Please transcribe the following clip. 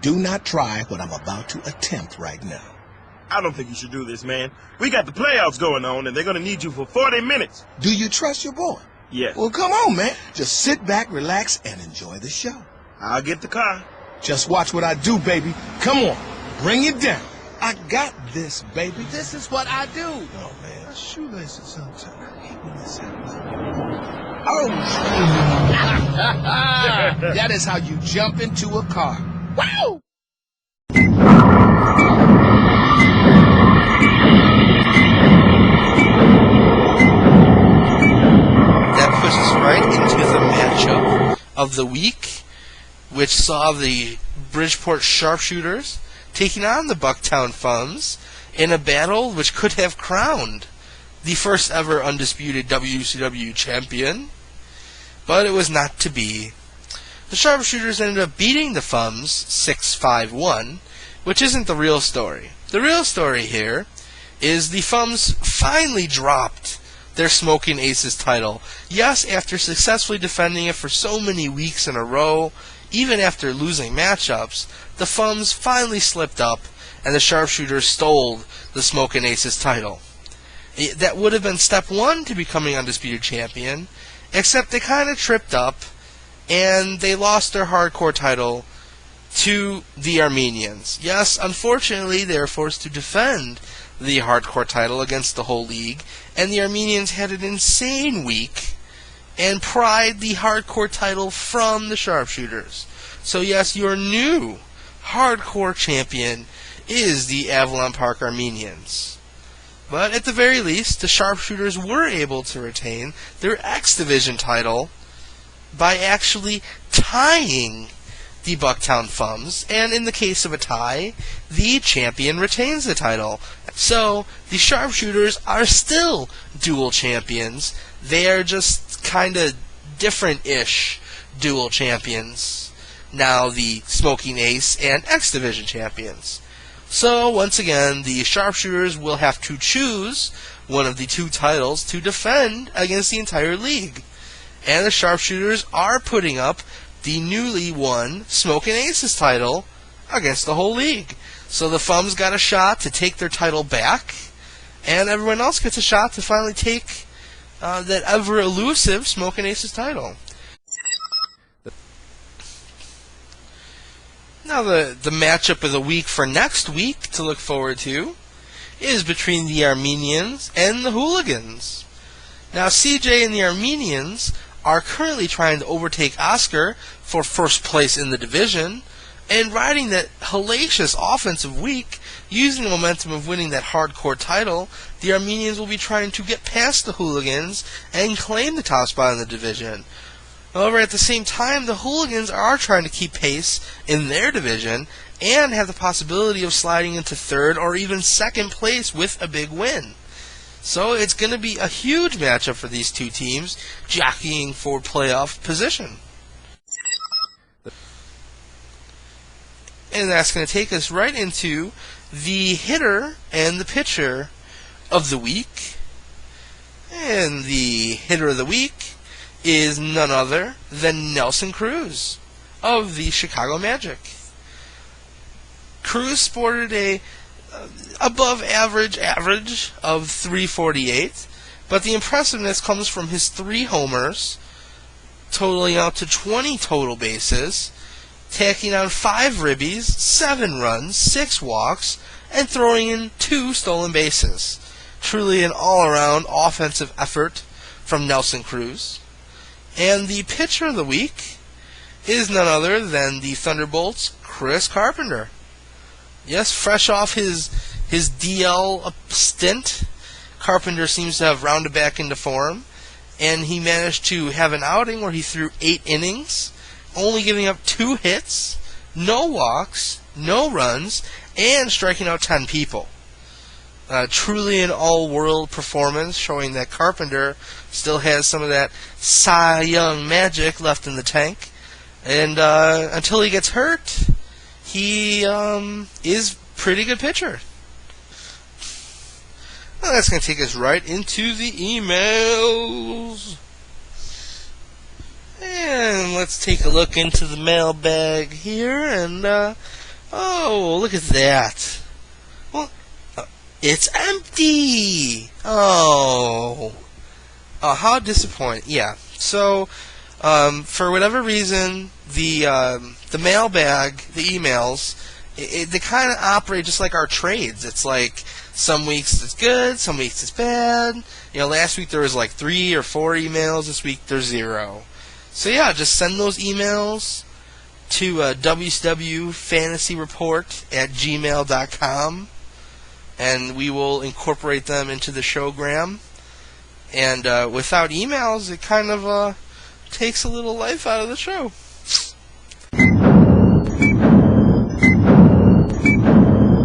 Do not try what I'm about to attempt right now. I don't think you should do this, man. We got the playoffs going on, and they're going to need you for 40 minutes. Do you trust your boy? Yes. Well, come on, man. Just sit back, relax, and enjoy the show. I'll get the car. Just watch what I do, baby. Come on. Bring it down. I got this, baby. This is what I do. Oh, man. My shoelaces untied. I hate when this happens. Oh, That is how you jump into a car. Wow! That puts us right into the matchup of the week, which saw the Bridgeport Sharpshooters taking on the Bucktown Funds in a battle which could have crowned the first ever undisputed WCW champion, but it was not to be. The Sharpshooters ended up beating the Funds 6-5-1, which isn't the real story. The real story here is the Funds finally dropped their Smokin Aces title. Yes, after successfully defending it for so many weeks in a row, even after losing matchups, the Funds finally slipped up and the Sharpshooters stole the Smokin Aces title. That would have been step one to becoming undisputed champion, except they kind of tripped up and they lost their hardcore title to the Armenians. Yes, unfortunately, they were forced to defend the hardcore title against the whole league, and the Armenians had an insane week and pried the hardcore title from the Sharpshooters. So yes, your new hardcore champion is the Avalon Park Armenians. But at the very least, the Sharpshooters were able to retain their X Division title by actually tying the Bucktown Funds, and in the case of a tie, the champion retains the title. So, the Sharpshooters are still dual champions. They are just kind of different-ish dual champions. Now the Smokin Ace and X Division champions. So, once again, the Sharpshooters will have to choose one of the two titles to defend against the entire league. And the Sharpshooters are putting up the newly won Smokin Aces title against the whole league. So the Funds got a shot to take their title back, and everyone else gets a shot to finally take that ever-elusive Smokin Aces title. Now the matchup of the week for next week to look forward to is between the Armenians and the Hooligans. Now CJ and the Armenians are currently trying to overtake Oscar for first place in the division, and riding that hellacious offensive week, using the momentum of winning that hardcore title, the Armenians will be trying to get past the Hooligans and claim the top spot in the division. However, at the same time, the Hooligans are trying to keep pace in their division and have the possibility of sliding into third or even second place with a big win. So it's going to be a huge matchup for these two teams, jockeying for playoff position. And that's going to take us right into the hitter and the pitcher of the week. And the hitter of the week is none other than Nelson Cruz of the Chicago Magic. Cruz sported a above average of 348, but the impressiveness comes from his 3 homers, totaling out to 20 total bases, tacking on 5 ribbies, 7 runs, 6 walks, and throwing in 2 stolen bases. Truly an all-around offensive effort from Nelson Cruz. And the pitcher of the week is none other than the Thunderbolts' Chris Carpenter. Yes, fresh off his DL stint, Carpenter seems to have rounded back into form, and he managed to have an outing where he threw 8 innings, only giving up 2 hits, no walks, no runs, and striking out 10 people. Truly an all-world performance, showing that Carpenter still has some of that Cy Young magic left in the tank, and until he gets hurt, he is a pretty good pitcher. Well, that's going to take us right into the emails. And let's take a look into the mailbag here and Oh, look at that. Well, it's empty. Oh, how disappointing. Yeah. So, for whatever reason, the mailbag, the emails, they kind of operate just like our trades. It's like some weeks it's good, some weeks it's bad. Last week there was like 3 or 4 emails. This week there's 0. So yeah, just send those emails to wcwfantasyreport@gmail.com, and we will incorporate them into the showgram. And without emails, it kind of takes a little life out of the show.